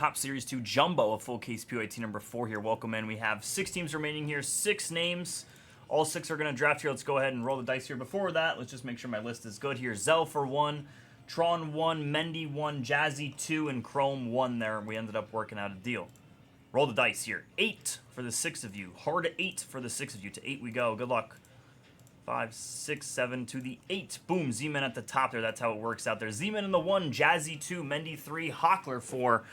Top Series 2 Jumbo, a full case PYT number 4 here. Welcome in. We have 6 teams remaining here, 6 names. All 6 are going to draft here. Let's go ahead and roll the dice here. Before that, let's just make sure my list is good here. Zell for 1, Tron 1, Mendy 1, Jazzy 2, and Chrome 1 there. We ended up working out a deal. Roll the dice here. 8 for the 6 of you. Hard 8 for the 6 of you. To 8 we go. Good luck. 5, 6, 7 to the 8. Boom. Z-Man at the top there. That's how it works out there. Z-Man in the 1, Jazzy 2, Mendy 3, Hockler 4,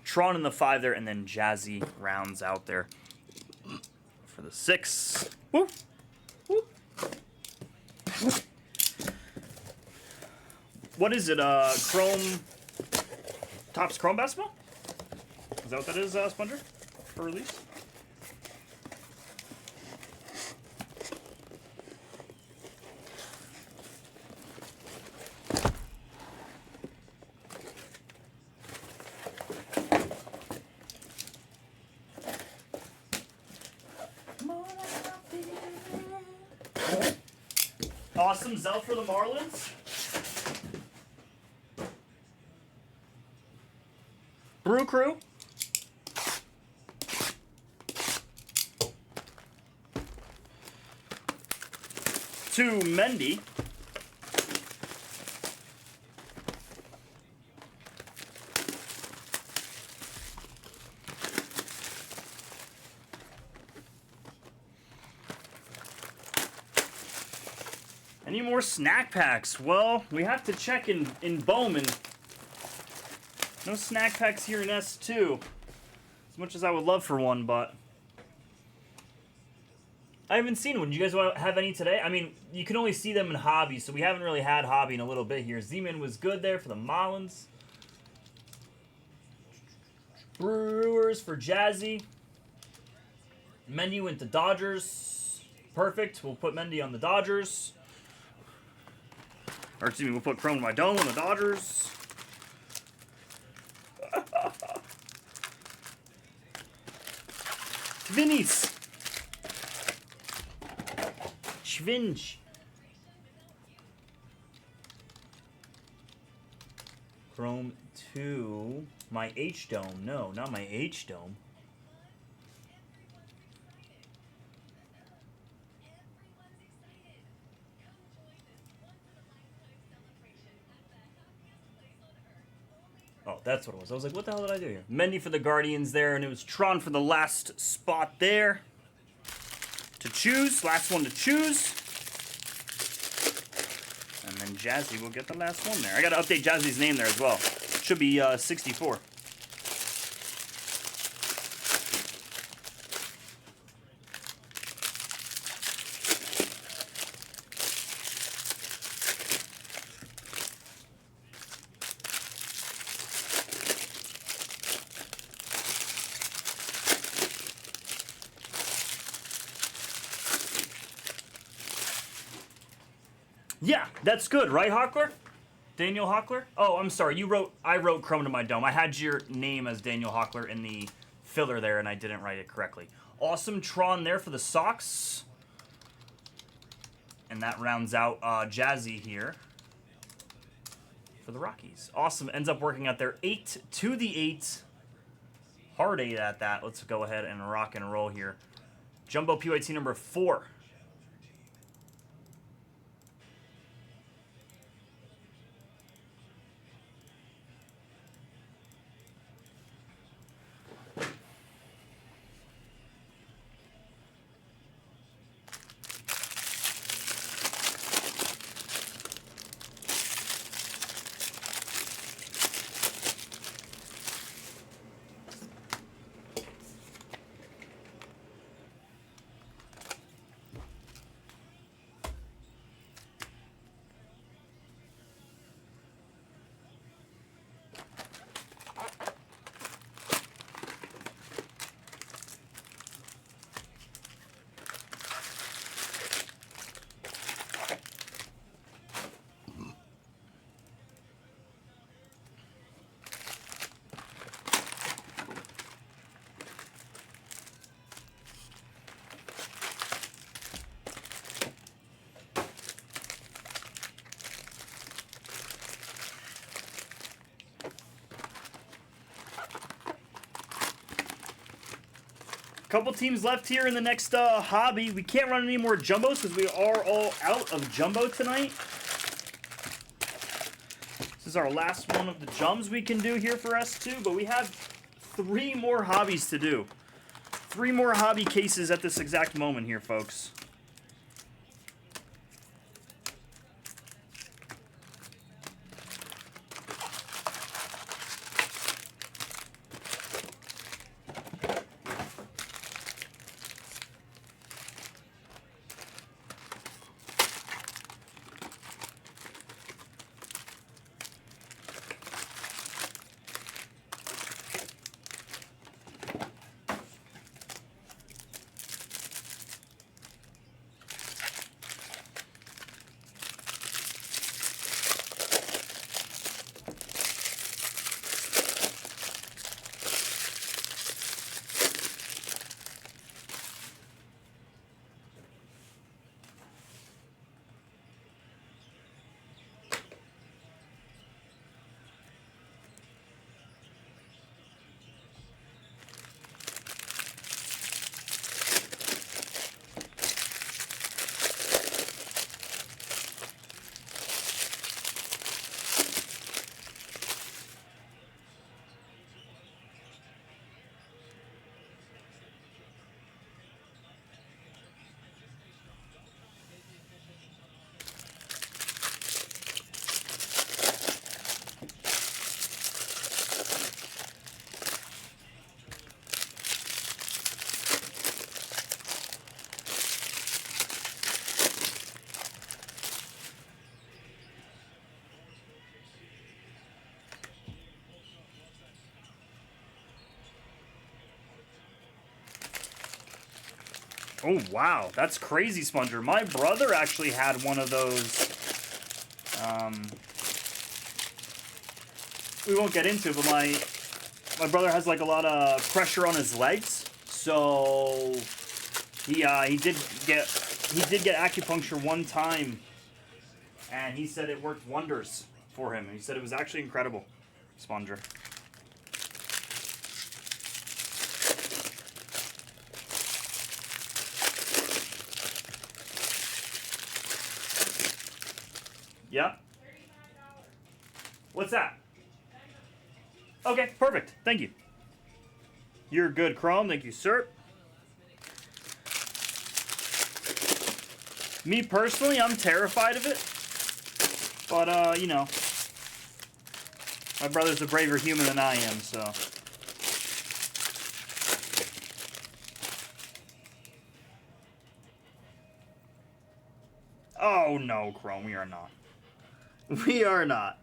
Tron in the 5 there, and then Jazzy rounds out there for the 6. Woo! Woo! What is it? Chrome... Topps Chrome Basketball? Is that what that is, Sponger? For release? Awesome. Zell for the Marlins. Brew Crew. To Mendy. Any more snack packs? Well, we have to check in Bowman. No snack packs here in S2. As much as I would love for one, but I haven't seen one. Do you guys have any today? I mean, you can only see them in Hobby, so we haven't really had Hobby in a little bit here. Z-Man was good there for the Marlins. Brewers for Jazzy. Mendy went to Dodgers. Perfect. We'll put Mendy on the Dodgers. Or excuse me, we'll put Chrome in my dome on the Dodgers. Twinis. Schwinge. Chrome 2. My H-Dome. No, not my H-Dome. Oh, that's what it was. I was like, what the hell did I do here? Mendy for the Guardians there, and it was Tron for the last spot there. To choose. Last one to choose. And then Jazzy will get the last one there. I got to update Jazzy's name there as well. Should be 64. Yeah, that's good, right, Hockler? Daniel Hockler? Oh, I'm sorry. I wrote Chrome to my dome. I had your name as Daniel Hockler in the filler there, and I didn't write it correctly. Awesome Tron there for the Sox. And that rounds out Jazzy here for the Rockies. Awesome. Ends up working out there. 8 to the 8. Hard 8 at that. Let's go ahead and rock and roll here. Jumbo PYT number 4. Couple teams left here in the next hobby. We can't run any more jumbos because we are all out of jumbo tonight. This is our last one of the jums we can do here for S2, but we have 3 more hobbies to do. 3 more hobby cases at this exact moment here, folks. Oh, wow. That's crazy, Sponger. My brother actually had one of those. We won't get into it, but my brother has like a lot of pressure on his legs. So he did get acupuncture one time, and he said it worked wonders for him. He said it was actually incredible, Sponger. Yeah? What's that? Okay, perfect. Thank you. You're good, Chrome. Thank you, sir. Me personally, I'm terrified of it. But, you know, my brother's a braver human than I am, so. Oh, no, Chrome, we are not. We are not.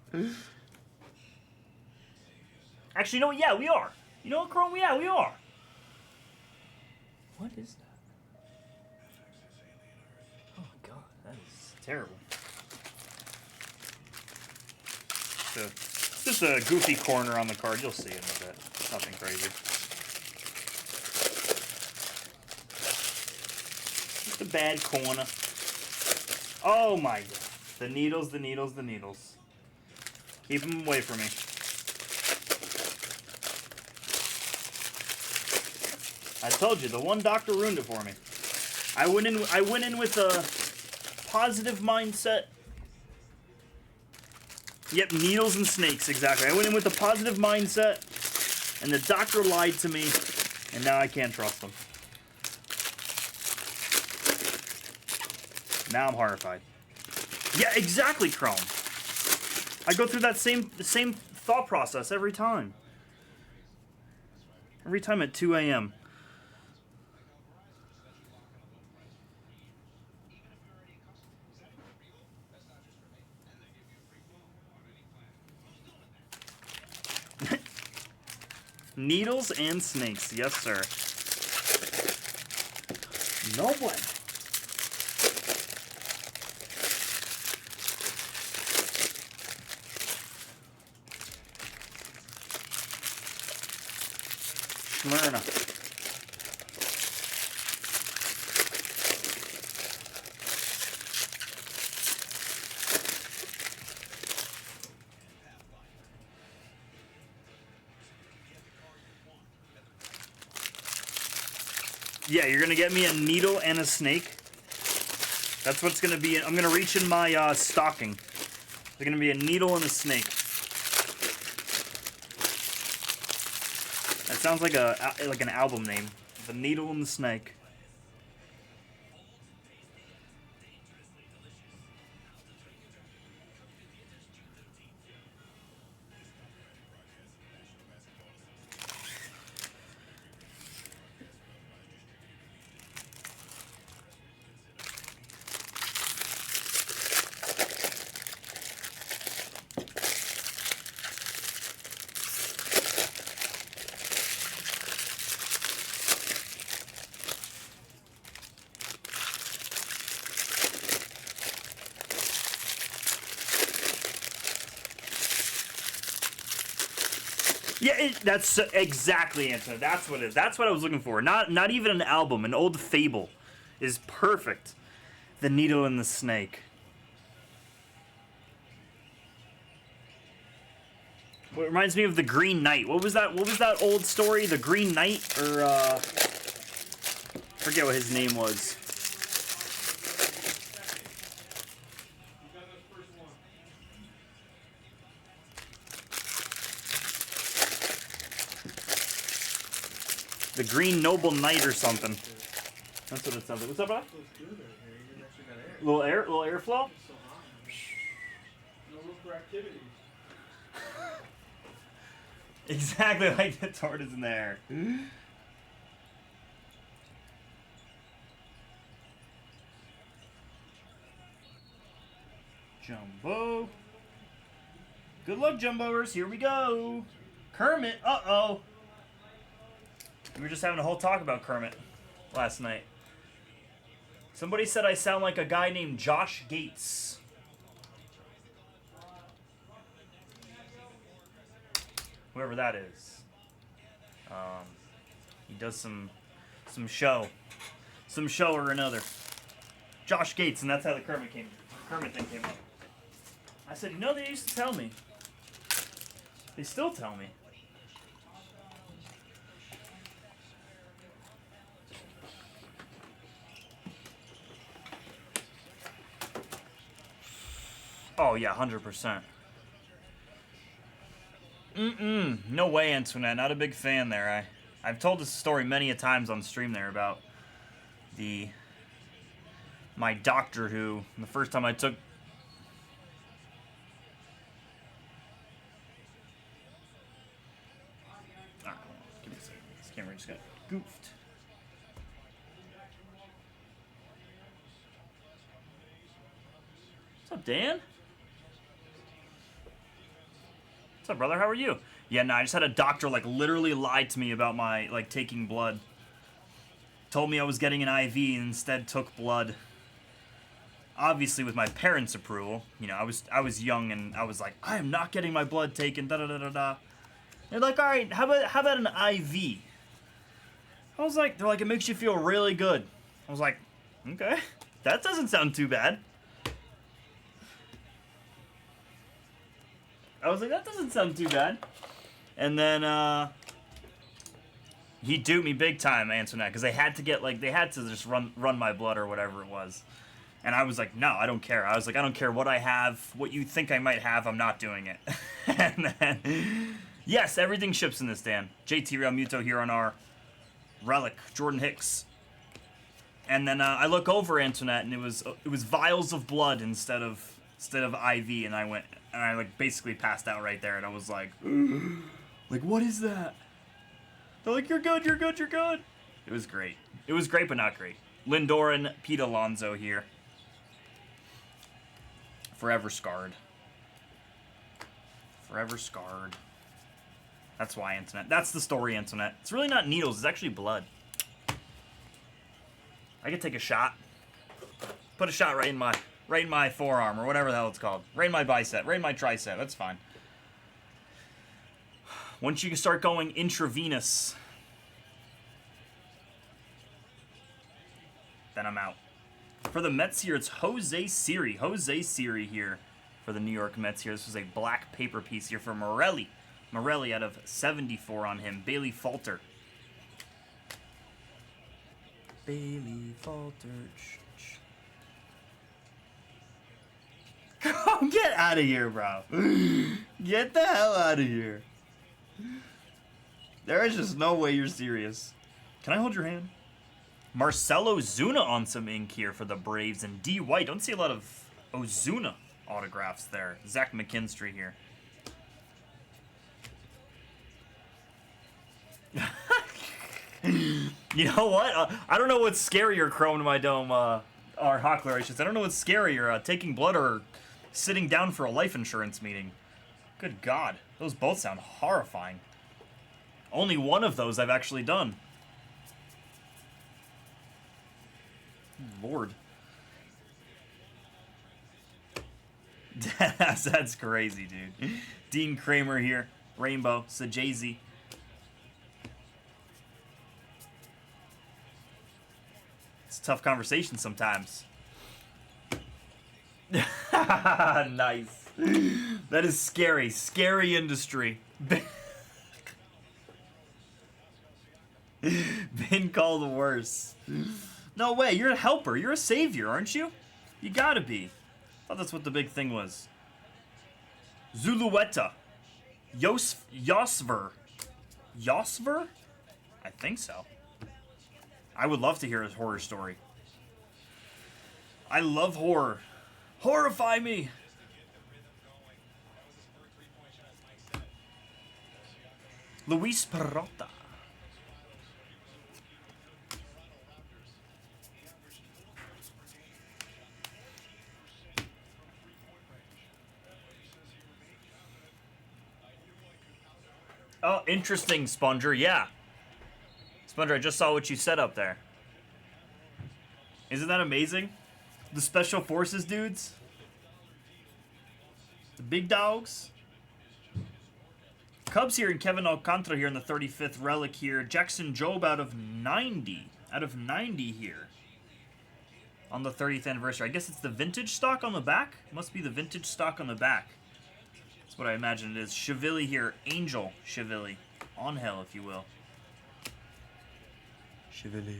Actually, no, yeah, we are. You know what, Chrome? Yeah, we are. What is that? Oh my god, that is terrible. It's just a goofy corner on the card. You'll see it in a bit. Nothing crazy. Just a bad corner. Oh my god. The needles, the needles, the needles. Keep them away from me. I told you, the one doctor ruined it for me. I went in with a positive mindset. Yep, needles and snakes, exactly. I went in with a positive mindset, and the doctor lied to me, and now I can't trust him. Now I'm horrified. Yeah, exactly, Chrome. I go through that the same thought process every time. Every time at 2 a.m. Needles and snakes, yes, sir. No bueno. Smyrna. Yeah, you're gonna get me a needle and a snake. That's what's gonna be. I'm gonna reach in my stocking. They're gonna be a needle and a snake. That sounds like an album name. The Needle and the Snake. Yeah, that's exactly it. That's what it is. That's what I was looking for. Not even an album. An old fable is perfect. The Needle and the Snake. Well, it reminds me of the Green Knight. What was that? What was that old story? The Green Knight, or forget what his name was. The Green Noble Knight or something. That's what it sounds like. What's up, bro? Little airflow. No room for activity. Exactly like the tortoise in there. Jumbo. Good luck, Jumboers. Here we go. Kermit. Uh-oh. We were just having a whole talk about Kermit last night. Somebody said I sound like a guy named Josh Gates. Whoever that is. He does some show. Some show or another. Josh Gates, and that's how the Kermit thing came up. I said, you know, they used to tell me. They still tell me. Oh, yeah, 100%. No way, Antoinette. Not a big fan there. I've told this story many a times on stream there about my doctor who, the first time I took... Ah, give me a second. This camera just got goofed. What's up, Dan? What's up, brother? How are you? Yeah, no, I just had a doctor, like, literally lied to me about my, like, taking blood. Told me I was getting an IV and instead took blood. Obviously, with my parents' approval. You know, I was young and I was like, I am not getting my blood taken, da-da-da-da-da. They're like, all right, how about an IV? I was like, they're like, it makes you feel really good. I was like, okay, that doesn't sound too bad. I was like, that doesn't sound too bad. And then, he duped me big time, Antoinette, because they had to just run my blood or whatever it was. And I was like, no, I don't care. I was like, I don't care what I have, what you think I might have, I'm not doing it. And then, yes, everything ships in this, Dan. JT Real Muto here on our relic, Jordan Hicks. And then I look over Antoinette, and it was vials of blood instead of IV, and I like basically passed out right there, and I was like, what is that? They're like, you're good. It was great. It was great, but not great. Lindoran, Pete Alonso here. Forever scarred. Forever scarred. That's why, Antoinette. That's the story, Antoinette. It's really not needles. It's actually blood. I could take a shot. Put a shot right in my forearm, or whatever the hell it's called. Right in my bicep. Right in my tricep. That's fine. Once you start going intravenous, then I'm out. For the Mets here, it's Jose Siri. Jose Siri here for the New York Mets here. This was a black paper piece here for Morelli. Morelli out of 74 on him. Bailey Falter. Bailey faltered. Oh, get out of here, bro. Get the hell out of here. There is just no way you're serious. Can I hold your hand? Marcelo Zuna on some ink here for the Braves, and D. White. Don't see a lot of Ozuna autographs there. Zach McKinstry here. You know what? I don't know what's scarier, Chrome to my dome, or Hockler, I should say. I don't know what's scarier, taking blood or sitting down for a life insurance meeting. Good God. Those both sound horrifying. Only one of those I've actually done. Lord. That's crazy, dude. Dean Kramer here. Rainbow. Sajazi. It's a tough conversation sometimes. Nice. That is scary. Scary industry. Been called worse. No way, you're a helper. You're a savior, aren't you? You gotta be. I thought that's what the big thing was. Zulueta. Yosver. Yosver? I think so. I would love to hear his horror story. I love horror. Horrify me! Luis Peralta. Oh, interesting, Sponger. Yeah. Sponger, I just saw what you said up there. Isn't that amazing? The Special Forces dudes. The big dogs. Cubs here and Kevin Alcantara here in the 35th relic here. Jackson Jobe out of 90. Out of 90 here. On the 30th anniversary. I guess it's the vintage stock on the back? Must be the vintage stock on the back. That's what I imagine it is. Chivili here. Angel Chivili. On hell, if you will. Chivili.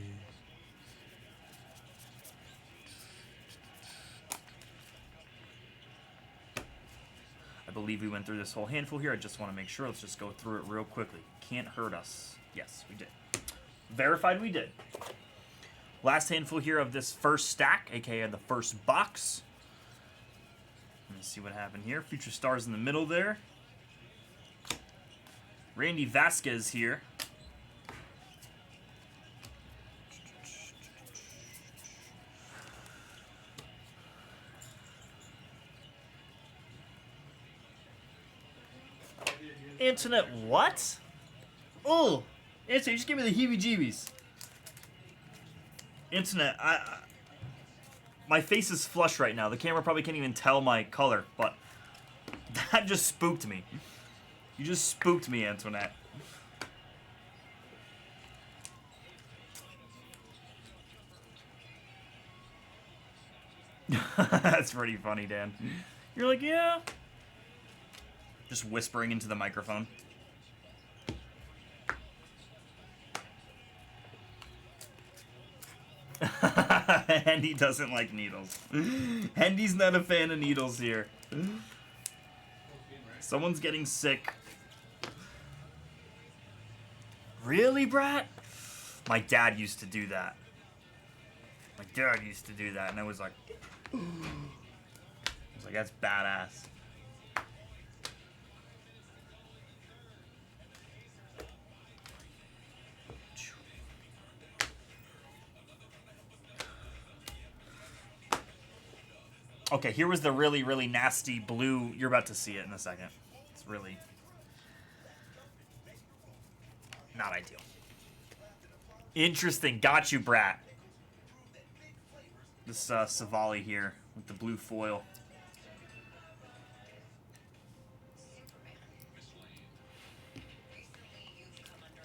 I believe we went through this whole handful here. I just want to make sure. Let's just go through it real quickly. Can't hurt us. Yes, we did. Verified we did. Last handful here of this first stack, aka the first box. Let me see what happened here. Future Stars in the middle there. Randy Vasquez here. Internet what? Oh, Internet, you just gave me the heebie-jeebies. Internet, my face is flush right now. The camera probably can't even tell my color, but that just spooked me. You just spooked me, Antoinette. That's pretty funny, Dan. You're like, yeah. Just whispering into the microphone. Hendy doesn't like needles. Hendy's not a fan of needles here. Someone's getting sick. Really, Brat? My dad used to do that. My dad used to do that, and I was like, that's badass. Okay, here was the really, really nasty blue. You're about to see it in a second. It's really not ideal. Interesting. Got you, Brat. This Savali here with the blue foil.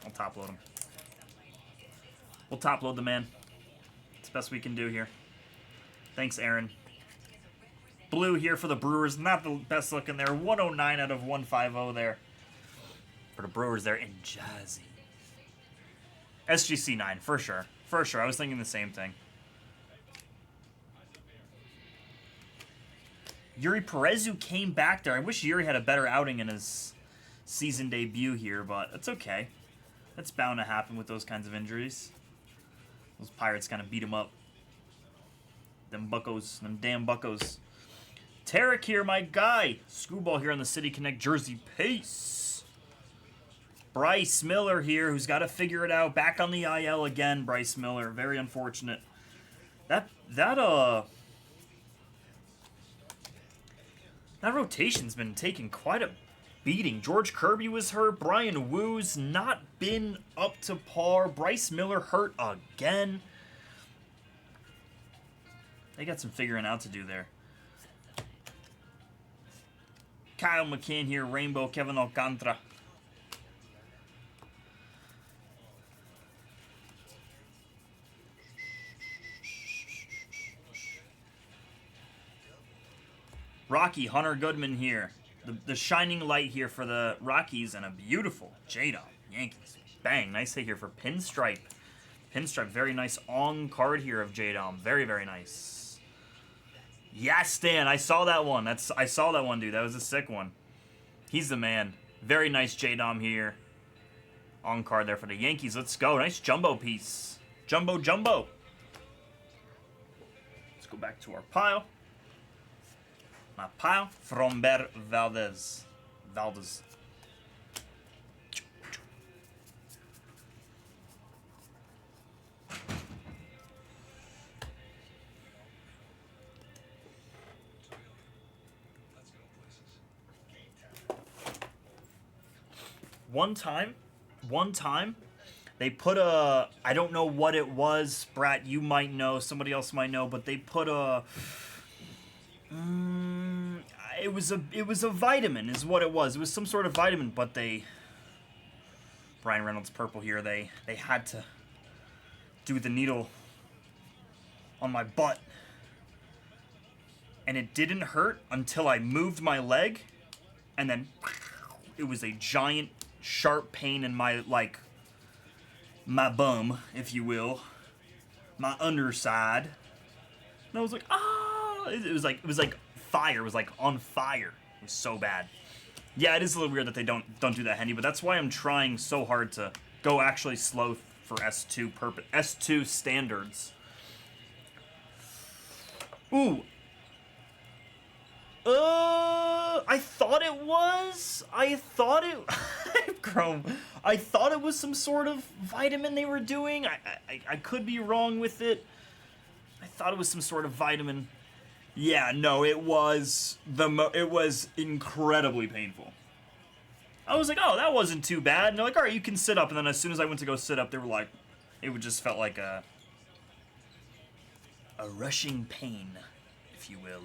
I'll top load him. We'll top load the man. It's the best we can do here. Thanks, Aaron. Blue here for the Brewers. Not the best looking there. 109 out of 150 there. For the Brewers there in Jazzy. SGC 9 for sure. For sure, I was thinking the same thing. Yuri Perez, who came back there. I wish Yuri had a better outing in his season debut here, but it's okay. That's bound to happen with those kinds of injuries. Those Pirates kind of beat him up. Them buckos, them damn buckos. Tarek here, my guy. Screwball here on the City Connect jersey. Peace. Bryce Miller here, who's got to figure it out. Back on the IL again, Bryce Miller. Very unfortunate. That rotation's been taking quite a beating. George Kirby was hurt. Brian Woo's not been up to par. Bryce Miller hurt again. They got some figuring out to do there. Kyle McCann here, Rainbow, Kevin Alcantara. Rocky, Hunter Goodman here. The shining light here for the Rockies and a beautiful J-Dom Yankees. Bang, nice hit here for Pinstripe. Pinstripe, very nice on card here of J-Dom. Very, very nice. Yes, Stan, I saw that one. I saw that one, dude. That was a sick one. He's the man. Very nice J-Dom here. On card there for the Yankees. Let's go. Nice jumbo piece. Jumbo. Let's go back to our pile. My pile. Fromber Valdez. One time, they put a, I don't know what it was, Brat, you might know, somebody else might know, but they put a, it was a vitamin is what it was. It was some sort of vitamin, but Brian Reynolds purple here, they had to do the needle on my butt. And it didn't hurt until I moved my leg, and then it was a giant sharp pain in my, like, my bum, if you will, my underside. And I was like, ah! It was like fire. It was like on fire. It was so bad. Yeah, it is a little weird that they don't do that, Hendy, but that's why I'm trying so hard to go actually slow for S2 standards. Ooh. I thought it was some sort of vitamin they were doing. I could be wrong with it. I thought it was some sort of vitamin. Yeah, no, it was incredibly painful. I was like, oh, that wasn't too bad. And they're like, all right, you can sit up. And then as soon as I went to go sit up, they were like, it just felt like a rushing pain, if you will.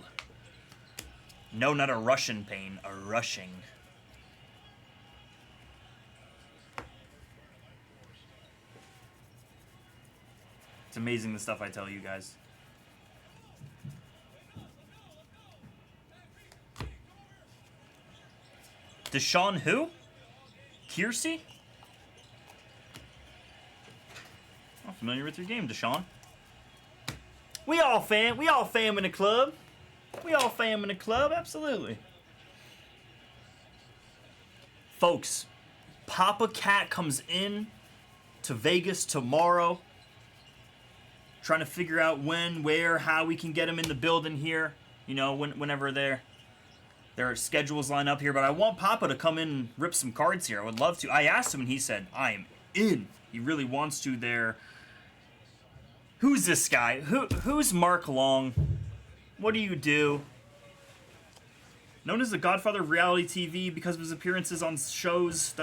No, not a Russian pain, a rushing. It's amazing the stuff I tell you guys. Deshaun who? Kiersey? I'm familiar with your game, Deshaun. We all fam in the club. We all fam in the club, absolutely. Folks, Papa Cat comes in to Vegas tomorrow. Trying to figure out when, where, how we can get him in the building here. You know, whenever their schedules line up here. But I want Papa to come in and rip some cards here. I would love to. I asked him and he said, I am in. He really wants to there. Who's this guy? Who's Mark Long? What do you do? Known as the Godfather of reality TV because of his appearances on shows.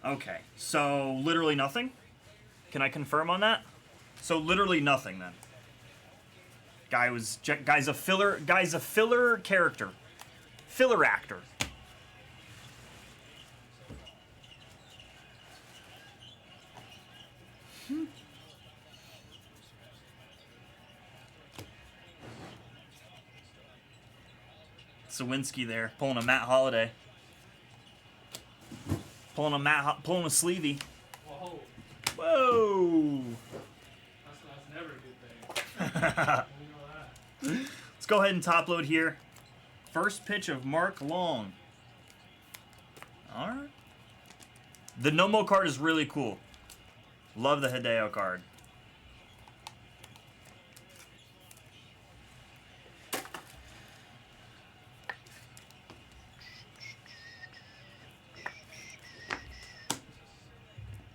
Okay, so literally nothing? Can I confirm on that? So literally nothing then. Guy's a filler character. Filler actor. Sawinski there, pulling a Matt Holliday. Pulling a Sleevey. Whoa. Whoa! That's never a good thing. We know that. Let's go ahead and top load here. First pitch of Mark Long. All right. The Nomo card is really cool. Love the Hideo card.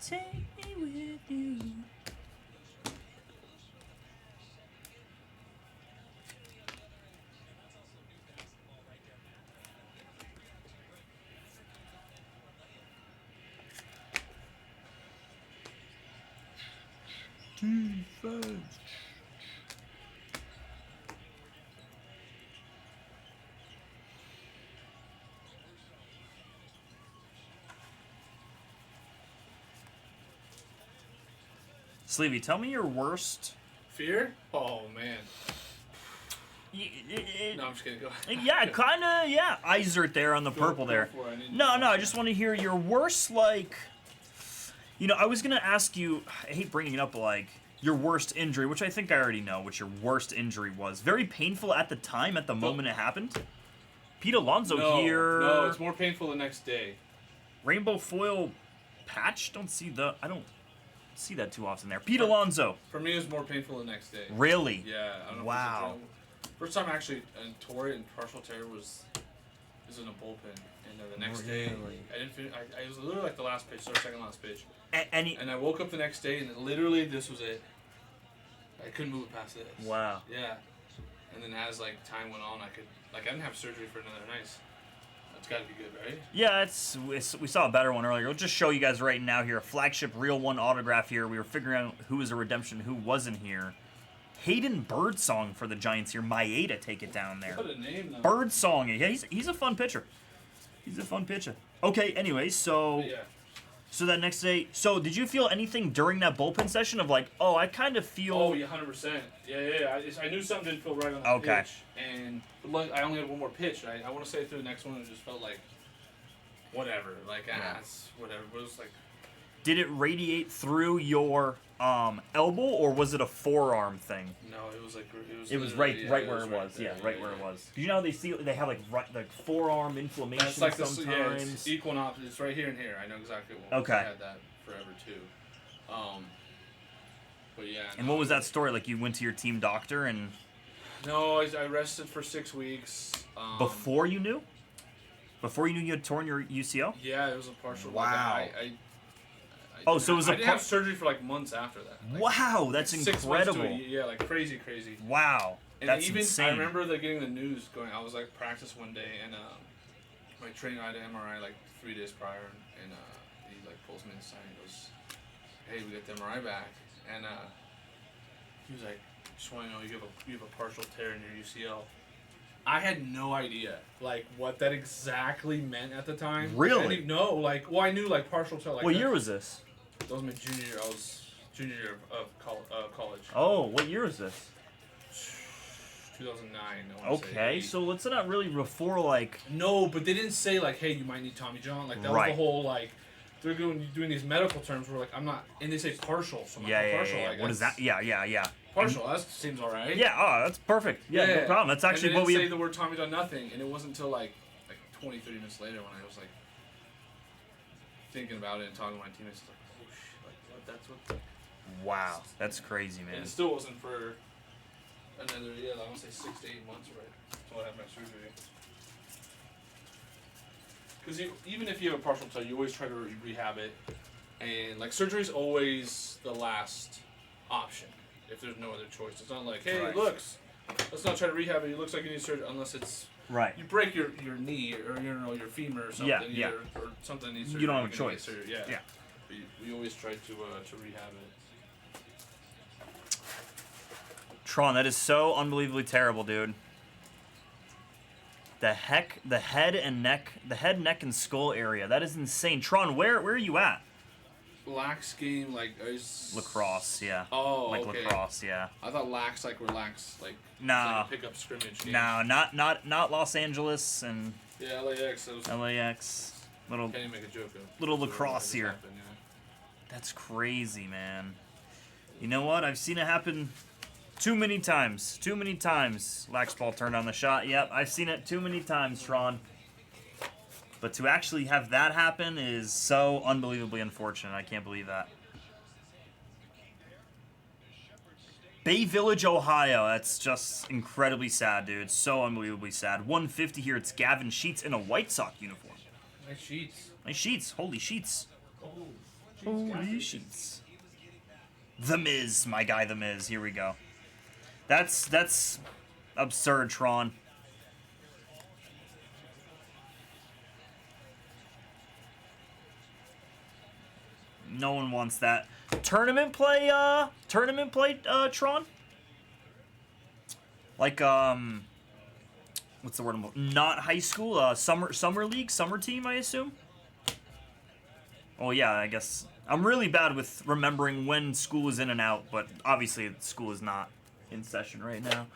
Take me with you. Defense. Sleevey, tell me your worst. Fear? Oh man. No, I'm just kidding. Go ahead. Yeah, kind of. Yeah, Izert there on the purple there. No, I just want to hear your worst, like. You know, I was gonna ask you. I hate bringing it up, like your worst injury, which I think I already know what your worst injury was. Very painful at the time, at the moment it happened. Pete Alonso here. No, it's more painful the next day. Rainbow foil patch. I don't see that too often there. Pete Alonso. For me, it was more painful the next day. Really? Yeah. I don't know. Wow. First time I actually tore it in partial tear was in a bullpen, and the next day I didn't finish. I was literally like the last pitch, or second last pitch. And I woke up the next day, and literally this was it. I couldn't move it past this. Wow. Yeah. And then as like time went on, I didn't have surgery for another night. That's got to be good, right? Yeah, we saw a better one earlier. We'll just show you guys right now here. A flagship Real One autograph here. We were figuring out who was a redemption, who wasn't here. Hayden Birdsong for the Giants here. Maeda take it down there. What a name, though. Birdsong. Yeah, he's a fun pitcher. He's a fun pitcher. Okay, anyway, so Yeah. so that next day, so did you feel anything during that bullpen session of like, oh, I kind of feel... Oh, yeah, 100%. Yeah. I knew something didn't feel right on the pitch. And like, I only had one more pitch. I want to say through the next one, it just felt like, whatever. Like, it's whatever. But it was like... Did it radiate through your elbow, or was it a forearm thing? No, it was like... It was right where it was. Yeah, right where it was. You know how they have like forearm inflammation That's like sometimes? Yeah, it's equinox. It's right here and here. I know exactly what. Okay. I had that forever too. But yeah. And what was that story? Like you went to your team doctor and... No, I rested for 6 weeks. Before you knew? Before you knew you had torn your UCL? Yeah, it was a partial. Wow. So it was I didn't have surgery for like months after that. Like, wow, that's like 6 incredible. months to yeah, like crazy. Wow, and that's even, insane. I remember getting the news going. I was like practice one day, and my trainer had an MRI like 3 days prior, and he like pulls me inside and goes, "Hey, we got the MRI back," and he was like, "Just want to know you have a partial tear in your UCL." I had no idea like what that exactly meant at the time. Really? No, like I knew like partial tear. Like, what year was this? That was my junior year. I was junior year of college. Oh, what year was this? 2009. Okay, so let's not really before like. No, but they didn't say like, "Hey, you might need Tommy John." Like that was the whole like. They're doing these medical terms where like I'm not, and they say partial. So I'm like, partial. Yeah. Like, what is that? Yeah. Partial. That seems alright. Yeah. Oh, that's perfect. Yeah, no problem. That's actually and what we say the word Tommy John nothing, and it wasn't until like 20, 30 minutes later when I was like thinking about it and talking to my teammates. Like, oh shit, like that's what. Wow, that's crazy, man. And it still wasn't for another, I want to say 6 to 8 months, right? Until I had my surgery. Because even if you have a partial tear, you always try to rehab it. And, like, surgery is always the last option if there's no other choice. It's not like, hey, it looks, let's not try to rehab it. It looks like you need surgery, unless it's... Right. You break your knee or your femur or something. Yeah. Or something needs surgery. You don't have a choice. Yeah. We always try to rehab it. Tron, that is so unbelievably terrible, dude. The head, neck, and skull area. That is insane. Tron, where are you at? Lax game, like lacrosse, yeah. Oh, like okay. lacrosse, yeah. I thought lax, like relax, like nah, like a pickup scrimmage game. No, not Los Angeles and yeah, LAX. LAX. Can't even make a joke of little lacrosse here. Happened, That's crazy, man. You know what? I've seen it happen too many times. Too many times. Laxball turned on the shot. Yep, I've seen it too many times, Tron. But to actually have that happen is so unbelievably unfortunate. I can't believe that. Bay Village, Ohio. That's just incredibly sad, dude. So unbelievably sad. 150 here. It's Gavin Sheets in a White Sox uniform. Nice sheets. Nice sheets. Holy sheets. Oh, Holy sheets. The Miz, my guy, The Miz. Here we go. That's absurd, Tron. No one wants that. Tournament play, Tron? Like, what's the word? Not high school, summer league, summer team, I assume? Oh, yeah, I guess. I'm really bad with remembering when school is in and out, but obviously school is not in session right now.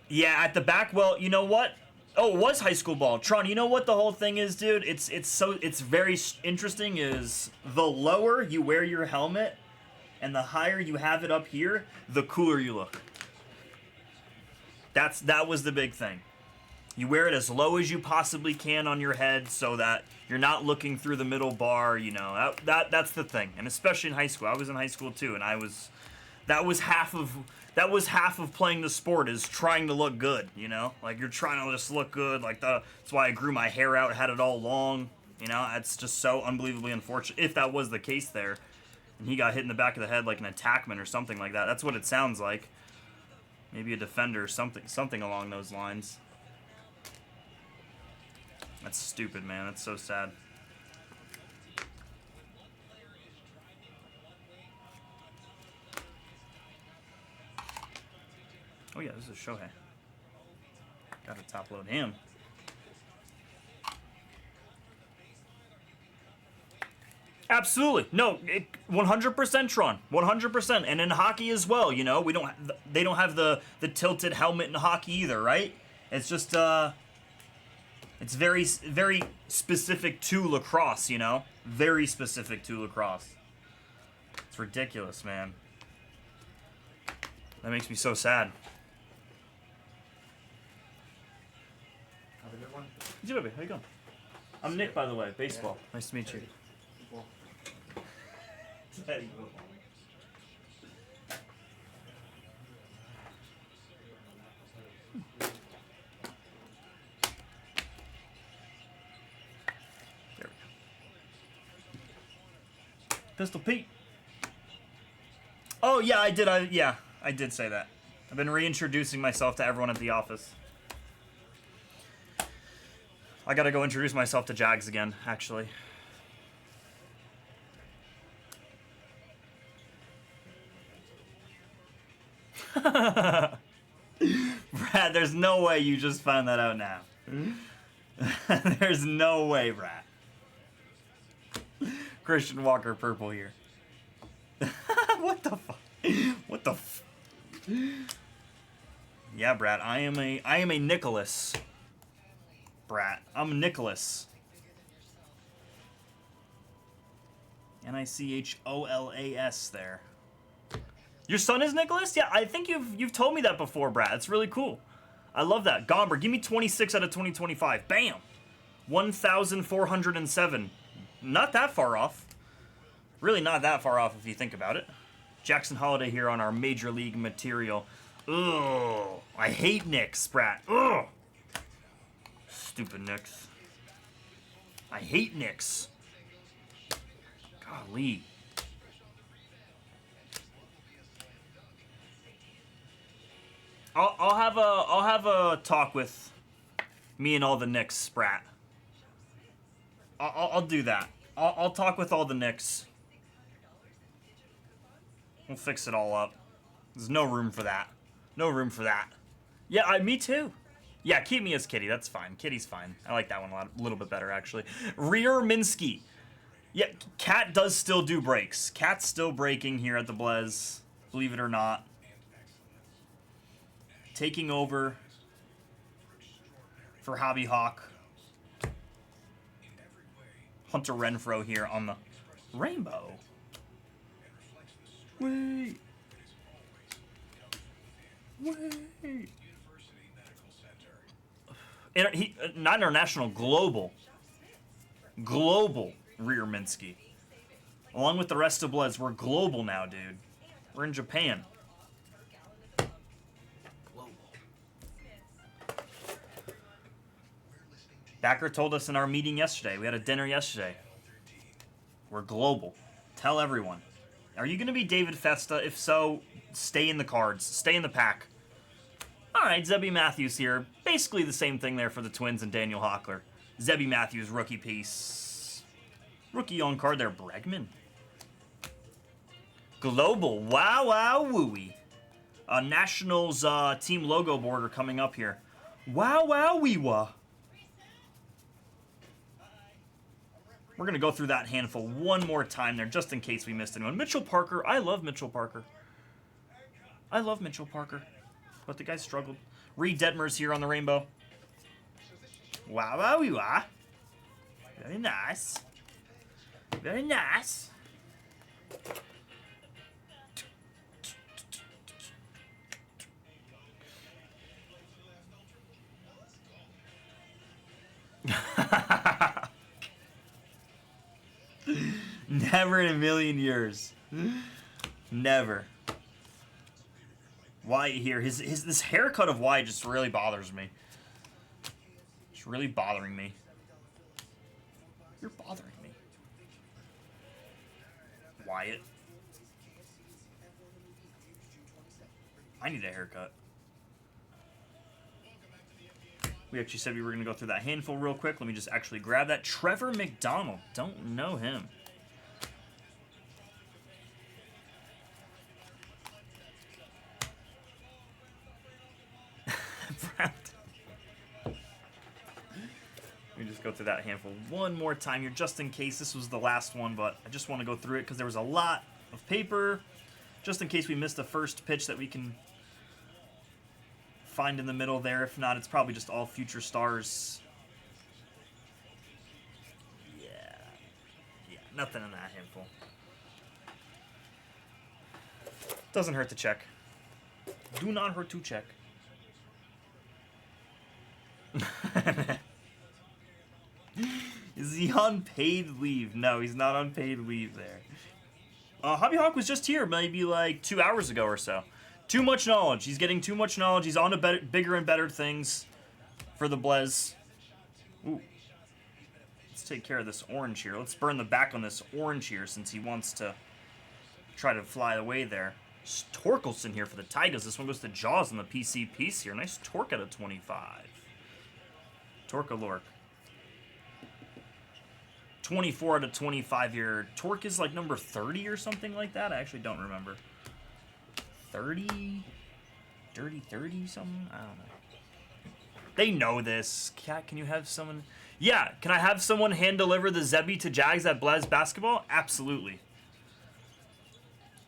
Yeah, at the back, well, you know what? Oh, it was high school ball. Tron, you know what the whole thing is, dude? It's very interesting is the lower you wear your helmet and the higher you have it up here, the cooler you look. That was the big thing. You wear it as low as you possibly can on your head so that you're not looking through the middle bar, you know. That's the thing. And especially in high school. I was in high school too, and that was half of playing the sport is trying to look good, you know? Like, you're trying to just look good. Like, that's why I grew my hair out, had it all long. You know, that's just so unbelievably unfortunate. If that was the case there, and he got hit in the back of the head like an attackman or something like that. That's what it sounds like. Maybe a defender or something along those lines. That's stupid, man. That's so sad. Oh yeah, this is Shohei. Gotta top load him. Absolutely. No, 100% Tron. 100%. And in hockey as well, you know, they don't have the tilted helmet in hockey either, right? It's just it's very very specific to lacrosse, you know? Very specific to lacrosse. It's ridiculous, man. That makes me so sad. Have a good one. You too, baby. How you going? I'm Nick, by the way. Baseball. Yeah. Nice to meet you. Pistol Pete. Oh yeah, I did. I did say that. I've been reintroducing myself to everyone at the office. I gotta go introduce myself to Jags again, actually. Brad, there's no way you just found that out now. There's no way, Brad. Christian Walker purple here. What the fuck? What the f... Yeah, Brad, I am a Nicholas. Brad, I'm Nicholas. Nicholas there. Your son is Nicholas? Yeah, I think you've told me that before, Brad. It's really cool. I love that. Gomber, give me 26 out of 2025. Bam! 1,407. Not that far off. Really not that far off if you think about it. Jackson Holiday here on our Major League material. Ugh. I hate Knicks, Brat. Ugh. Stupid Knicks. I hate Knicks. Golly. I'll have a talk with me and all the Knicks, Sprat. I'll do that. I'll talk with all the Knicks. We'll fix it all up. There's no room for that. No room for that. Yeah, me too. Yeah, keep me as Kitty. That's fine. Kitty's fine. I like that one a little bit better, actually. Rear Minsky. Yeah, Cat does still do breaks. Cat's still breaking here at the Blez. Believe it or not. Taking over for Hobby Hawk. Hunter Renfroe here on the rainbow. Wait. Wait. Not international, global. Global Rear Minsky. Along with the rest of Bloods, we're global now, dude. We're in Japan. Global. Backer told us in our meeting yesterday. We had a dinner yesterday. We're global. Tell everyone. Are you going to be David Festa? If so, stay in the cards. Stay in the pack. Alright, Zebby Matthews here. Basically the same thing there for the Twins and Daniel Hockler. Zebby Matthews, rookie piece. Rookie on card there, Bregman. Global. Wow, wow, wooey. Nationals team logo border coming up here. Wow, wow, wee wah. We're going to go through that handful one more time there, just in case we missed anyone. Mitchell Parker. I love Mitchell Parker. I love Mitchell Parker. But the guy struggled. Reed Detmers here on the rainbow. Wow, wow, wee wah. Very nice. Very nice. Never in a million years. Never. Wyatt here. This haircut of Wyatt just really bothers me. It's really bothering me. You're bothering me. Wyatt. I need a haircut. We actually said we were going to go through that handful real quick. Let me just actually grab that. Trevor McDonald. Don't know him. Let me just go through that handful one more time here, just in case this was the last one, but I just want to go through it because there was a lot of paper, just in case we missed the first pitch that we can find in the middle there. If not, it's probably just all future stars. Yeah, nothing in that handful. Doesn't hurt to check. Do not hurt to check. Is he on paid leave? No, he's not on paid leave there. Hobby Hawk was just here maybe like 2 hours ago or so. Too much knowledge. He's getting too much knowledge. He's on to bigger and better things for the Blez. Ooh. Let's take care of this orange here. Let's burn the back on this orange here since he wants to try to fly away there. Torkelson here for the Tigers. This one goes to Jaws on the PC piece here. Nice torque out of 25. Torque-a-lork. 24 out of 25 here. Torque is like number 30 or something like that. I actually don't remember. 30? Dirty 30 something? I don't know. They know this. Cat, can you have someone... Yeah, can I have someone hand deliver the Zebby to Jags at Blez Basketball? Absolutely.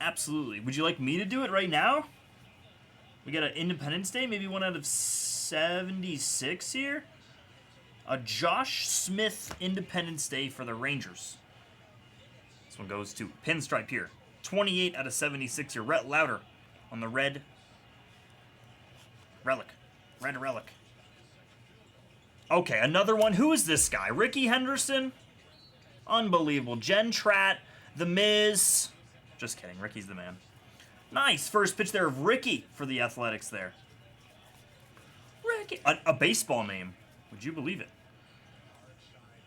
Absolutely. Would you like me to do it right now? We got an Independence Day, maybe one out of 76 here. A Josh Smith Independence Day for the Rangers. This one goes to Pinstripe here. 28 out of 76 here. Rhett Lauder on the red relic. Red relic. Okay, another one. Who is this guy? Ricky Henderson? Unbelievable. Jen Tratt. The Miz. Just kidding. Ricky's the man. Nice. First pitch there of Ricky for the Athletics there. Ricky. A baseball name. Would you believe it?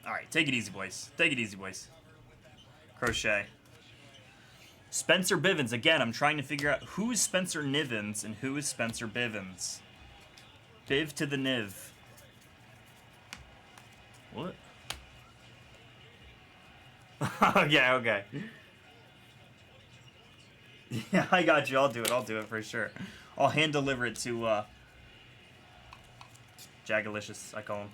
All right, take it easy, boys. Take it easy, boys. Crochet. Spencer Bivens. Again, I'm trying to figure out who is Spencer Nivens and who is Spencer Bivens. Biv to the Niv. What? Okay. Yeah, I got you. I'll do it for sure. I'll hand deliver it to Jagalicious, I call him.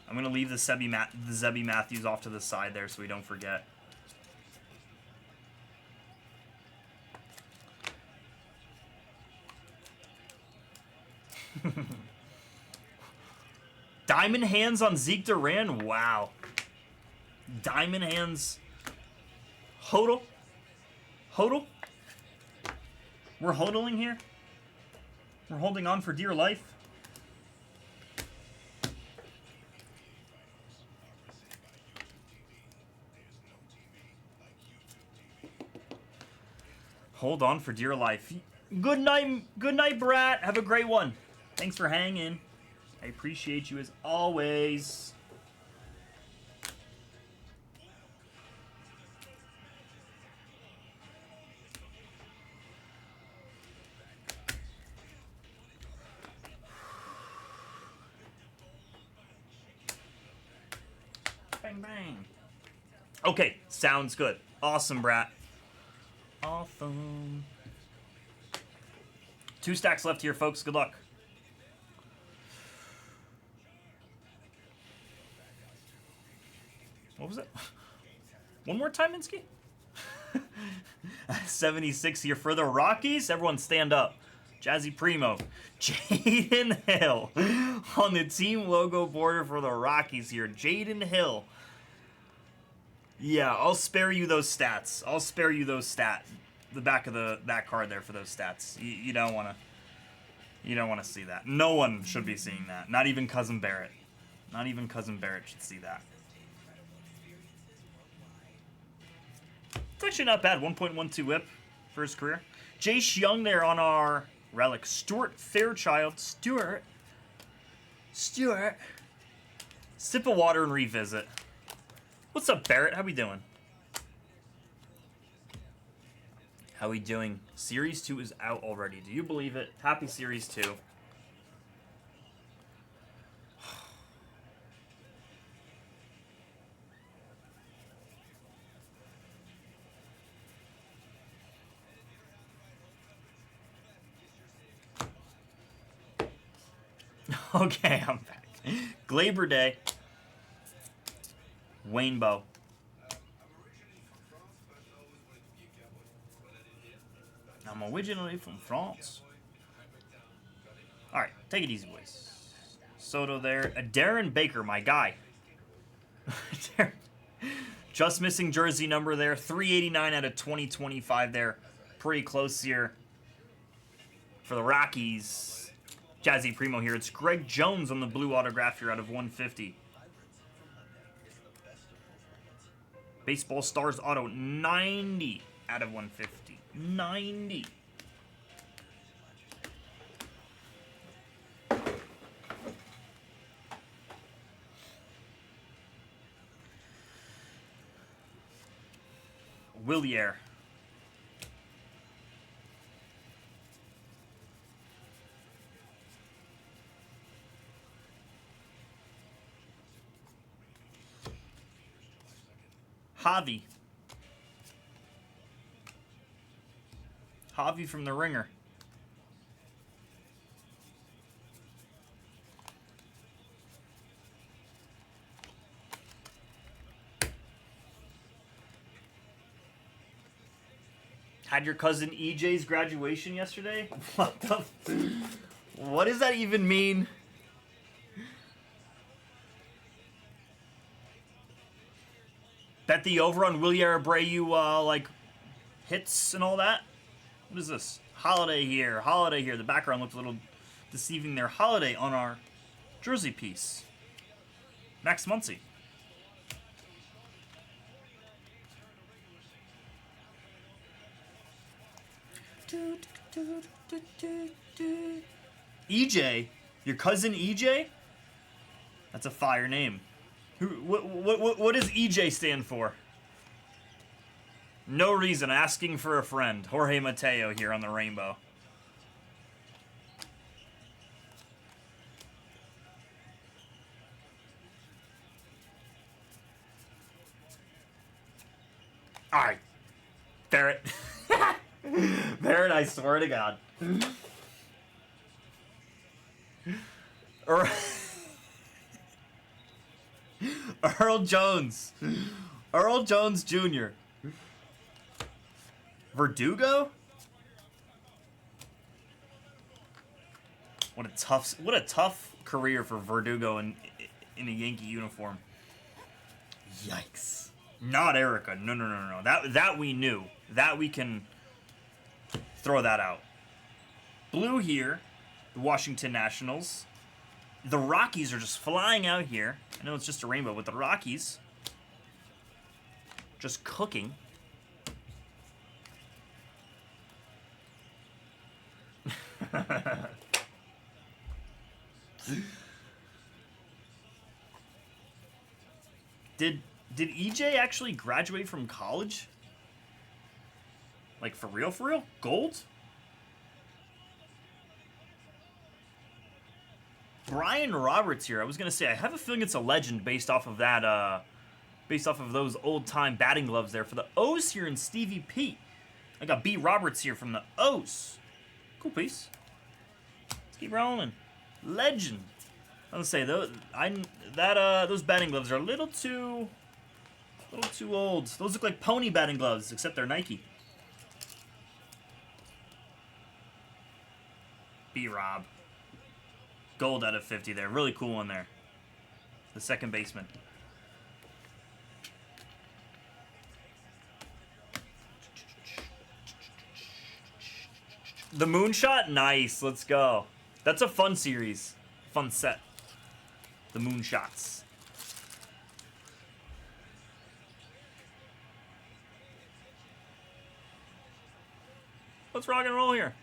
I'm going to leave the Zebby Matthews off to the side there so we don't forget. Diamond hands on Zeke Duran. Wow. Diamond hands. Hodl. Hodl. We're hodling here. We're holding on for dear life. Hold on for dear life. Good night, Brat. Have a great one. Thanks for hanging. I appreciate you as always. Bang, bang. Okay, sounds good. Awesome, Brat. Awesome. 2 stacks left here, folks. Good luck. What was it? One more time, Minsky? 76 here for the Rockies. Everyone stand up. Jazzy Primo. Jaden Hill on the team logo border for the Rockies here. Jaden Hill. Yeah, I'll spare you those stats. I'll spare you those stats. The back of that card there for those stats. You don't want to. You don't want to see that. No one should be seeing that. Not even Cousin Barrett. Not even Cousin Barrett should see that. It's actually not bad. 1.12 whip for his career. Jace Young there on our relic. Stuart Fairchild. Stuart. Sip of water and revisit. What's up, Barrett? How we doing? How we doing? Series 2 is out already. Do you believe it? Happy Series 2. Okay, I'm back. Glaber Day. Wainbow. I'm originally from France. Alright, take it easy, boys. Soto there. Darren Baker, my guy. Just missing jersey number there. 389 out of 2025 there. Pretty close here for the Rockies. Jazzy Primo here. It's Greg Jones on the blue autograph here out of 150. Baseball Stars auto 90 out of 150. 90. Willier. Javi. Javi from the Ringer. Had your cousin EJ's graduation yesterday? What the? What does that even mean? Bet the over on Willier Abreu, like, hits and all that? What is this? Holiday here. Holiday here. The background looks a little deceiving there. Holiday on our jersey piece. Max Muncy. EJ? Your cousin EJ? That's a fire name. What does EJ stand for? No reason. Asking for a friend. Jorge Mateo here on the rainbow. Alright. Barrett. Barrett, I swear to God. Earl Jones. Earl Jones Jr. Verdugo? What a tough career for Verdugo in a Yankee uniform. Yikes. Not Erica. No. That we knew. That we can throw that out. Blue here, the Washington Nationals. The Rockies are just flying out here. I know it's just a rainbow, but the Rockies just cooking. Did EJ actually graduate from college? Like for real? Gold? Brian Roberts here. I was gonna say I have a feeling it's a legend based off of that based off of those old time batting gloves there for the O's here in Stevie P. I got B Roberts here from the O's. Cool piece. Let's keep rolling. Legend. I was gonna say those batting gloves are a little too old. Those look like pony batting gloves, except they're Nike. B Rob. Gold out of 50 there. Really cool one there. The second baseman. The Moonshot? Nice. Let's go. That's a fun series. Fun set. The Moonshots. Let's rock and roll here.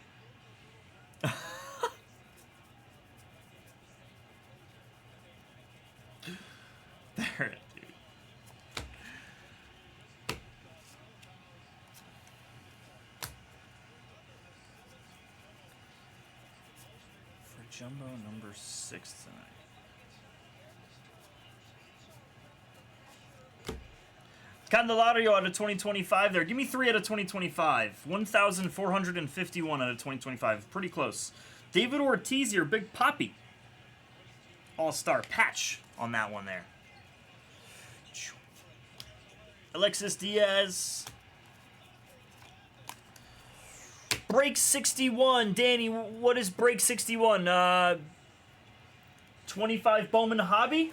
There, dude. For Jumbo number 6 tonight. Candelario out of 2025 there. Give me 3 out of 2025. 1,451 out of 2025. Pretty close. David Ortiz here. Big Poppy. All-star patch on that one there. Alexis Diaz. Break 61. Danny, what is break 61? 25 Bowman Hobby?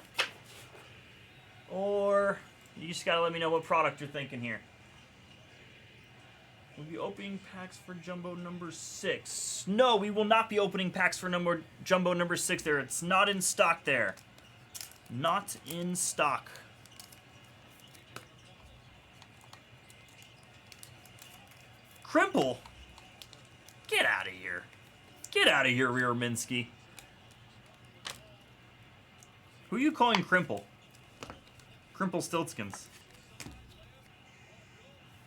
Or you just gotta let me know what product you're thinking here. We'll be opening packs for Jumbo number 6. No, we will not be opening packs for Jumbo number 6 there. It's not in stock there. Not in stock. Crimple? Get out of here. Get out of here, Rearminski. Who are you calling Crimple? Crimple Stiltskins.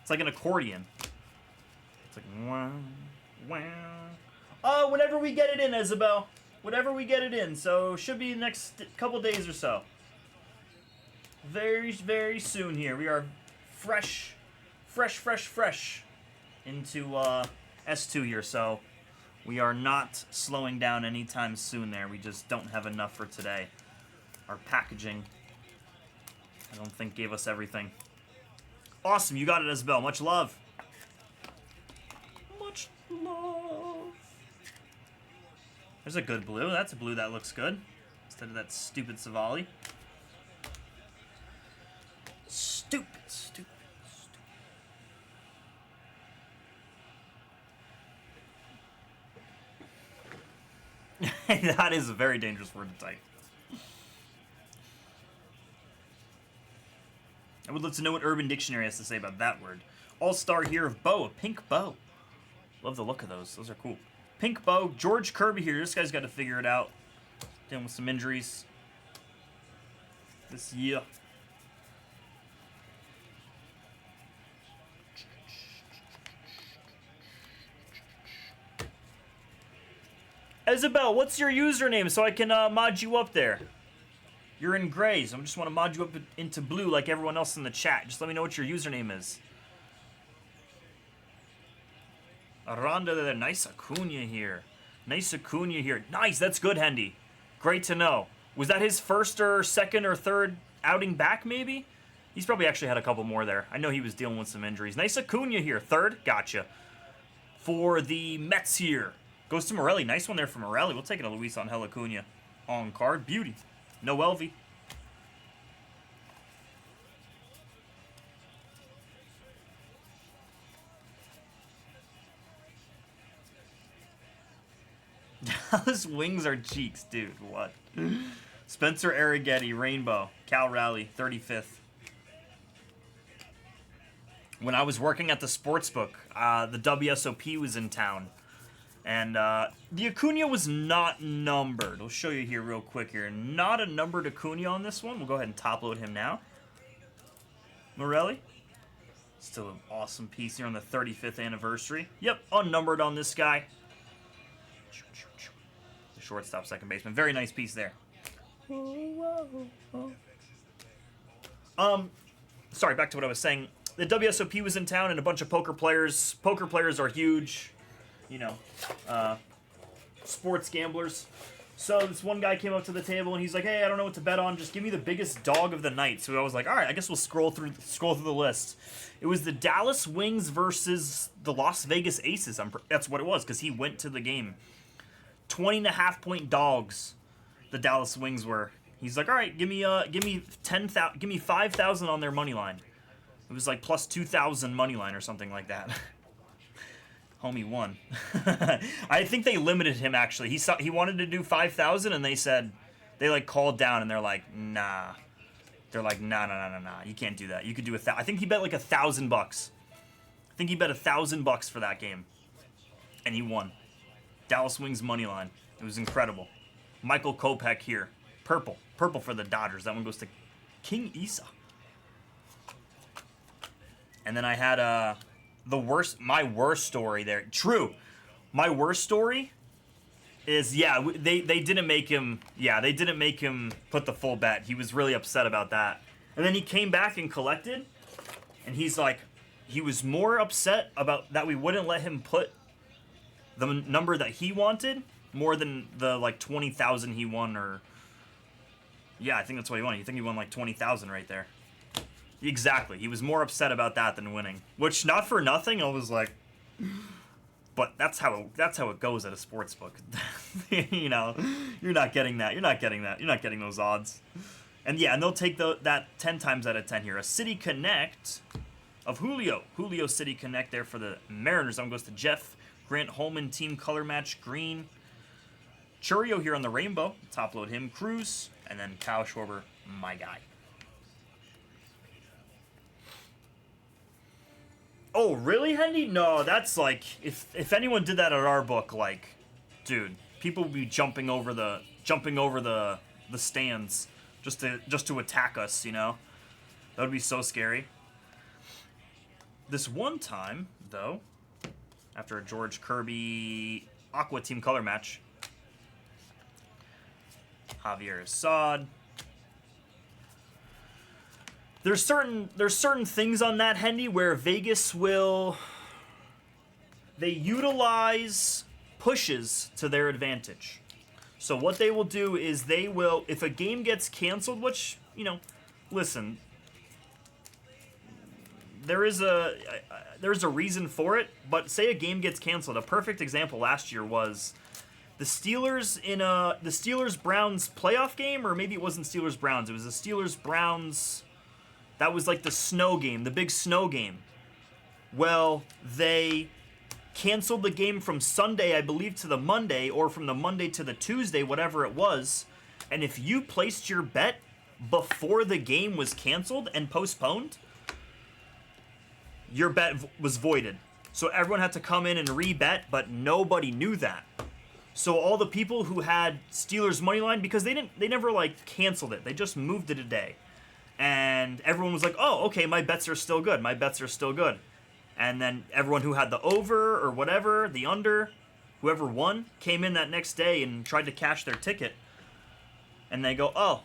It's like an accordion. It's like, wow, wow. Oh, whenever we get it in, Isabel. Whenever we get it in. So, should be the next couple days or so. Very, very soon here. We are fresh into S2 here, so we are not slowing down anytime soon there. We just don't have enough for today. Our packaging, I don't think, gave us everything. Awesome, you got it, Isabel. Much love. Much love. There's a good blue. That's a blue that looks good. Instead of that stupid Savali. Stupid. That is a very dangerous word to type. I would love to know what Urban Dictionary has to say about that word. All-star here of bow, a pink bow. Love the look of those. Those are cool. Pink bow. George Kirby here. This guy's got to figure it out. Dealing with some injuries this year. Isabel, what's your username so I can mod you up there? You're in gray, so I just want to mod you up into blue like everyone else in the chat. Just let me know what your username is. Aranda there. Nice Acuna here. Nice Acuna here. Nice, that's good, Hendy. Great to know. Was that his first or second or third outing back, maybe? He's probably actually had a couple more there. I know he was dealing with some injuries. Nice Acuna here. Third? Gotcha. For the Mets here. Goes to Morelli. Nice one there for Morelli. We'll take it to Luis Angel Acuna. On card. Beauty. No Elvie. Dallas Wings are cheeks, dude. What? Spencer Arrighetti, Rainbow. Cal Raleigh, 35th. When I was working at the sportsbook, the WSOP was in town. And the Acuna was not numbered. I'll show you here real quick here. Not a numbered Acuna on this one. We'll go ahead and top load him now. Morelli. Still an awesome piece here on the 35th anniversary. Yep, unnumbered on this guy. The shortstop, second baseman. Very nice piece there. Sorry, back to what I was saying. The WSOP was in town and a bunch of poker players. Poker players are huge, you know, sports gamblers. So this one guy came up to the table and he's like, "Hey, I don't know what to bet on. Just give me the biggest dog of the night." So I was like, "All right, I guess we'll scroll through the list." It was the Dallas Wings versus the Las Vegas Aces. That's what it was because he went to the game. 20.5-point dogs. The Dallas Wings were. He's like, "All right, give me 10,000, give me 5,000 on their money line." It was like plus 2,000 money line or something like that. Homie won. I think they limited him actually. He wanted to do 5,000 and they said they like called down and they're like, "Nah." They're like, "Nah. You can't do that. You could do I think he bet like $1,000 bucks. I think he bet $1,000 for that game, and he won. Dallas Wings money line. It was incredible. Michael Kopech here, purple for the Dodgers. That one goes to King Isa. And then I had my worst story there. True. My worst story is, they didn't make him, they didn't make him put the full bet. He was really upset about that. And then he came back and collected, and he's like, he was more upset about that we wouldn't let him put the number that he wanted more than the, like, 20,000 he won, or, yeah, I think that's what he won. You think he won, like, 20,000 right there. Exactly. He was more upset about that than winning. Which, not for nothing, I was like... But that's how it goes at a sports book. You know, you're not getting that. You're not getting those odds. And yeah, and they'll take that 10 times out of 10 here. A City Connect of Julio. Julio City Connect there for the Mariners. That one goes to Jeff. Grant Holman, team color match, green. Churio here on the rainbow. Top load him. Cruz. And then Kyle Schwarber, my guy. Oh, really, Hendy? No, that's like, if anyone did that at our book, like, dude, people would be jumping over the stands just to attack us, you know? That would be so scary. This one time, though, after a George Kirby Aqua team color match, Javier Assad. There's certain things on that, Hendy, where Vegas they utilize pushes to their advantage. So what they will do is they will, if a game gets canceled, which, you know, listen, there's a reason for it, but say a game gets canceled. A perfect example last year was the Steelers in the Steelers-Browns playoff game, or maybe it wasn't Steelers-Browns, it was the Steelers-Browns. That was like the snow game, the big snow game. Well, they canceled the game from Sunday, I believe, to the Monday, or from the Monday to the Tuesday, whatever it was. And if you placed your bet before the game was canceled and postponed, your bet was voided. So everyone had to come in and re-bet, but nobody knew that. So all the people who had Steelers money line, because they never like canceled it, they just moved it a day. And everyone was like, "Oh, okay, my bets are still good. My bets are still good." And then everyone who had the over or whatever, the under, whoever won, came in that next day and tried to cash their ticket. And they go, "Oh,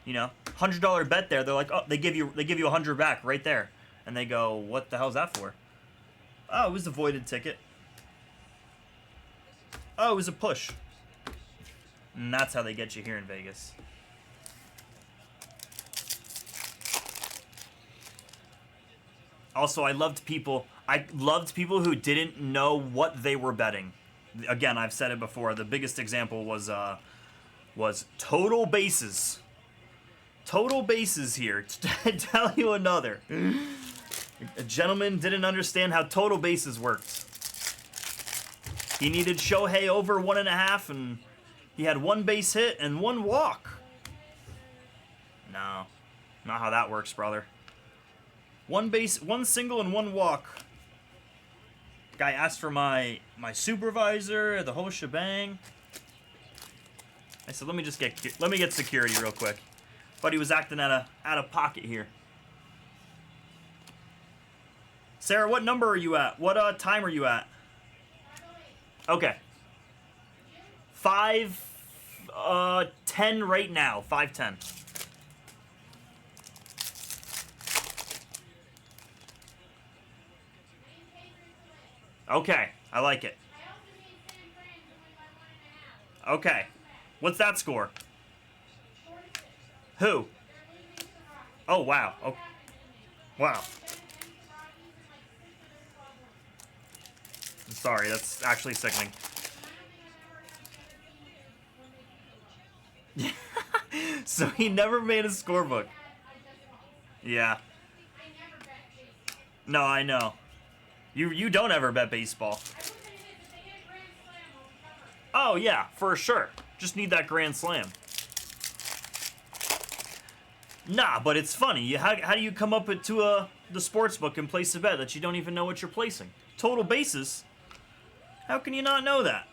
you know, $100 bet there." They're like, "Oh, they give you $100 back right there." And they go, "What the hell's that for?" "Oh, it was a voided ticket." "Oh, it was a push." And that's how they get you here in Vegas. Also, I loved people who didn't know what they were betting. again, I've said it before. The biggest example was total bases. Total bases here. Tell you another. A gentleman didn't understand how total bases worked. He needed Shohei over 1.5, and he had 1 base hit and 1 walk. No, not how that works, brother. 1 base, 1 single, and 1 walk. Guy asked for my supervisor, the whole shebang. I said, let me get security real quick. But he was acting out of pocket here. Sarah, what number are you at? What time are you at? Okay. 5:10 right now. 5:10. Okay, I like it. Okay. What's that score? Who? Oh, wow. Oh. Wow. I'm sorry, that's actually sickening. So he never made a scorebook. Yeah. No, I know. You don't ever bet baseball. Oh, yeah, for sure. Just need that grand slam. Nah, but it's funny. How do you come up to the sports book and place a bet that you don't even know what you're placing? Total bases? How can you not know that?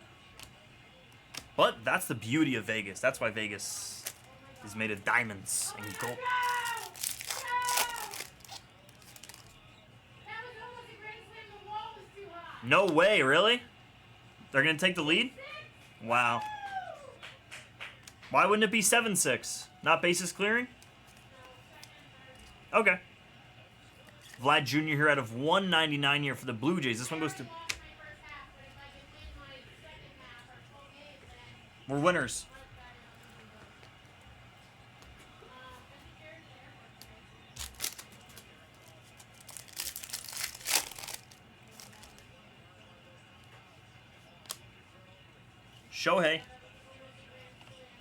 But that's the beauty of Vegas. That's why Vegas is made of diamonds and gold. No way, really? They're going to take the lead? Wow. Why wouldn't it be 7-6? Not bases clearing? Okay. Vlad Jr. here out of 199 here for the Blue Jays. This one goes to... We're winners. Shohei,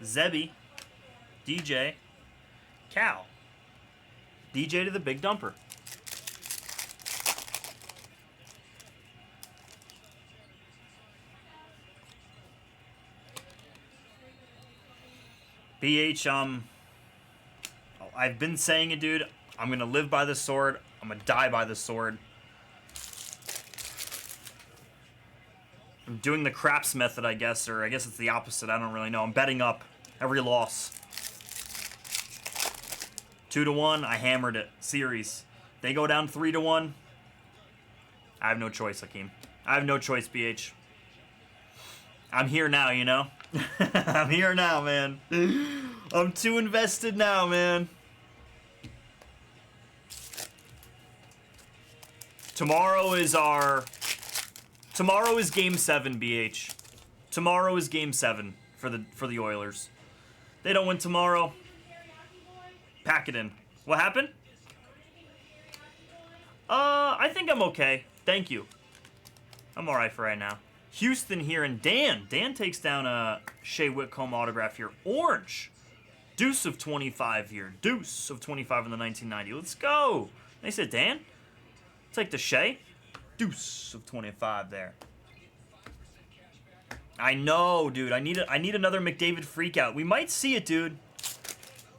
Zebby, DJ, Cal. DJ to the big dumper. BH, I've been saying it, dude. I'm gonna live by the sword. I'm gonna die by the sword. I'm doing the craps method, I guess, or I guess it's the opposite. I don't really know. I'm betting up every loss. 2-1, I hammered it. Series. They go down 3-1. I have no choice, Hakeem. I have no choice, BH. I'm here now, you know? I'm here now, man. I'm too invested now, man. Tomorrow is game 7, BH. Tomorrow is game 7 for the Oilers. They don't win tomorrow. Pack it in. What happened? I think I'm okay. Thank you. I'm alright for right now. Houston here, and Dan. Dan takes down a Shea Whitcomb autograph here. Orange. Deuce of 25 here. Deuce of 25 in the 1990. Let's go. Nice hit, Dan. Take the Shea. Deuce of 25 there. I know, dude. I need another McDavid freakout. We might see it, dude.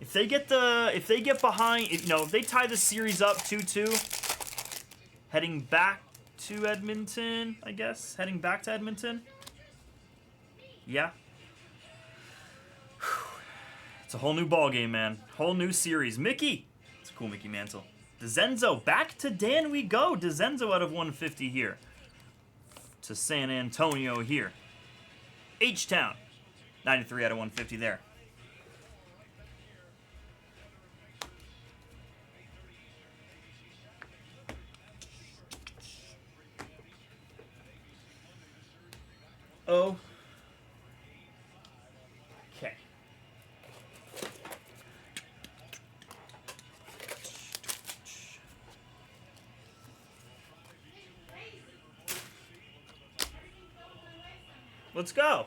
If they get behind, if they tie the series up 2-2, heading back to Edmonton, I guess. Heading back to Edmonton. Yeah. It's a whole new ball game, man. Whole new series. Mickey. It's a cool Mickey Mantle. DeZenzo. Back to Dan we go. DeZenzo out of 150 here. To San Antonio here. H-Town. 93 out of 150 there. Oh. Okay. Let's go.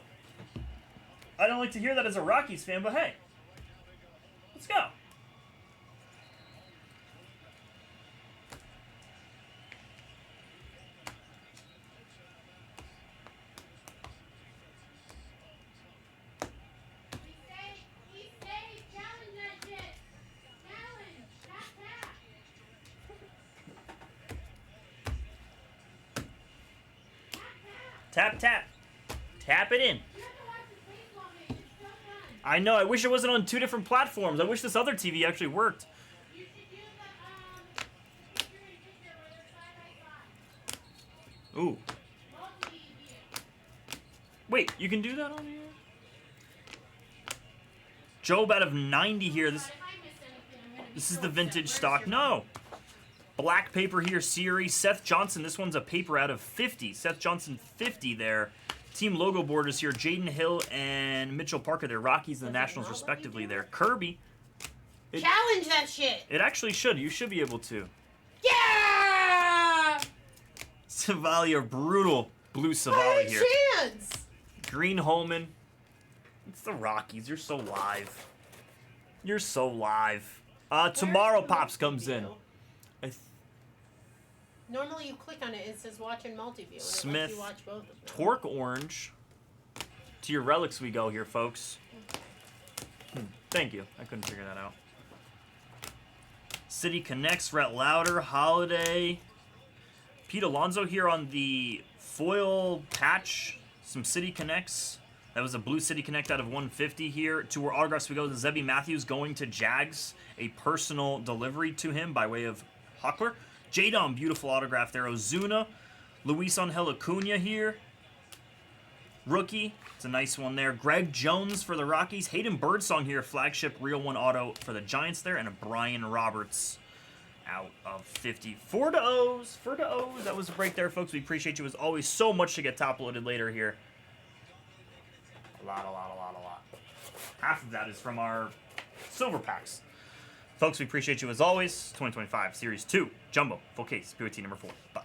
I don't like to hear that as a Rockies fan, but hey. Let's go. Tap, tap. Tap it in. I know. I wish it wasn't on 2 different platforms. I wish this other TV actually worked. Ooh. Wait, you can do that on here? Job out of 90 here. This is the vintage stock. No. Black paper here, series. Seth Johnson. This one's a paper out of 50. Seth Johnson 50 there. Team logo borders here. Jaden Hill and Mitchell Parker. They're Rockies and the Nationals respectively there. Kirby. Challenge that shit. It actually should. You should be able to. Yeah! Savali, a brutal blue Savali here. Chance. Green Holman. It's the Rockies. You're so live. You're so live. Tomorrow Pops comes in. Normally you click on it, it says watch in multi-view. And Smith, it lets you watch both of them. Torque Orange. To your relics we go here, folks. Thank you. I couldn't figure that out. City Connects, Rhett Lauder, Holiday. Pete Alonso here on the foil patch. Some City Connects. That was a blue City Connect out of 150 here. To our autographs we go. Zebby Matthews going to Jags. A personal delivery to him by way of Huckler. Jadon, beautiful autograph there. Ozuna. Luis Angel Acuna here. Rookie. It's a nice one there. Greg Jones for the Rockies. Hayden Birdsong here. Flagship Real 1 auto for the Giants there. And a Brian Roberts out of 50. 4 to O's. 4 to O's. That was a break there, folks. We appreciate you as always so much to get top loaded later here. A lot. Half of that is from our silver packs. Folks, we appreciate you as always. 2025 Series 2 Jumbo Full Case POT number 4. Bye.